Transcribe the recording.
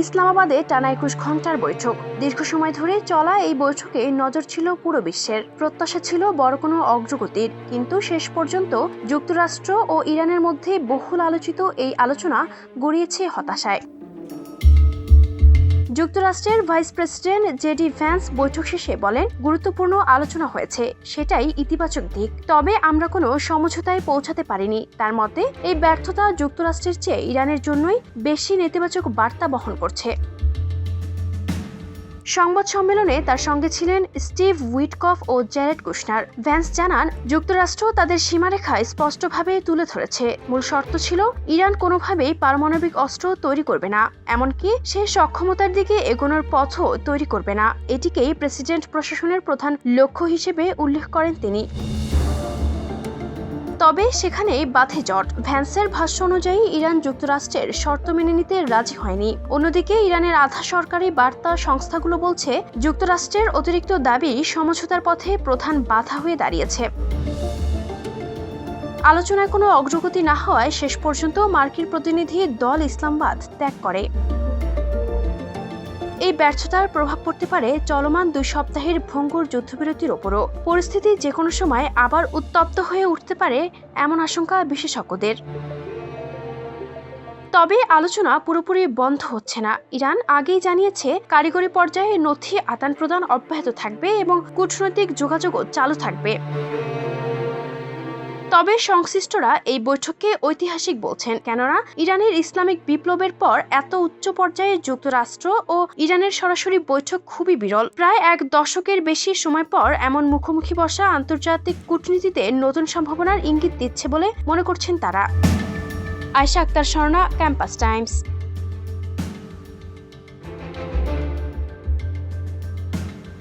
ইসলামাবাদে টানা ২১ ঘন্টার বৈঠক। দীর্ঘ সময় ধরে চলা এই বৈঠকে নজর ছিল পুরো বিশ্বের। প্রত্যাশা ছিল বড় কোনো অগ্রগতির, কিন্তু শেষ পর্যন্ত যুক্তরাষ্ট্র ও ইরানের মধ্যে বহুল আলোচিত এই আলোচনা গড়িয়েছে হতাশায়। যুক্তরাষ্ট্রের ভাইস প্রেসিডেন্ট জেডি ভ্যান্স বৈঠক শেষে বলেন, গুরুত্বপূর্ণ আলোচনা হয়েছে, সেটাই ইতিবাচক দিক। তবে আমরা কোনো সমঝোতায় পৌঁছাতে পারিনি। তার মতে এই ব্যর্থতা যুক্তরাষ্ট্রের চেয়ে ইরানের জন্যই বেশি নেতিবাচক বার্তা বহন করছে। সংবাদ সম্মেলনে তার সঙ্গে ছিলেন স্টিভ উইটকফ ও জ্যারেড কুশনার। ভ্যান্স জানান, যুক্তরাষ্ট্র তাদের সীমারেখায় স্পষ্টভাবে তুলে ধরেছে, মূল শর্ত ছিল ইরান কোনোভাবেই পারমাণবিক অস্ত্র তৈরি করবে না, এমনকি সে সক্ষমতার দিকে এগোনোর পথও তৈরি করবে না। এটিকেই প্রেসিডেন্ট প্রশাসনের প্রধান লক্ষ্য হিসেবে উল্লেখ করেন তিনি। তবে সেখানেই বাধে জট। ভ্যান্সের ভাষ্য অনুযায়ী ইরান যুক্তরাষ্ট্রের শর্ত মেনে নিতে রাজি হয়নি। অন্যদিকে ইরানের আধা সরকারি বার্তা সংস্থাগুলো বলছে, যুক্তরাষ্ট্রের অতিরিক্ত দাবি সমঝোতার পথে প্রধান বাধা হয়ে দাঁড়িয়েছে। আলোচনায় কোনো অগ্রগতি না হওয়ায় শেষ পর্যন্ত মার্কিন প্রতিনিধি দল ইসলামাবাদ ত্যাগ করে। এই ব্যর্থতার প্রভাব পড়তে পারে চলমান ২ সপ্তাহের ভঙ্গুর যুদ্ধবিরতির ওপরও। পরিস্থিতি যে কোনো সময় আবার উত্তপ্ত হয়ে উঠতে পারে, এমন আশঙ্কা বিশেষজ্ঞদের। তবে আলোচনা পুরোপুরি বন্ধ হচ্ছে না। ইরান আগেই জানিয়েছে, কারিগরি পর্যায়ে নথি আদান প্রদান অব্যাহত থাকবে এবং কূটনৈতিক যোগাযোগও চালু থাকবে। তবে সংশ্লিষ্টরা এই বৈঠককে ঐতিহাসিক বলছেন, কেননা ইরানের ইসলামিক বিপ্লবের পর এত উচ্চ পর্যায়ে যুক্তরাষ্ট্র ও ইরানের সরাসরি বৈঠক খুবই বিরল। প্রায় ১ দশকের বেশি সময় পর এমন মুখোমুখি বসা আন্তর্জাতিক কূটনীতিতে নতুন সম্ভাবনার ইঙ্গিত দিচ্ছে বলে মনে করছেন তারা। Ayesha Akter Swarna, Campus Times.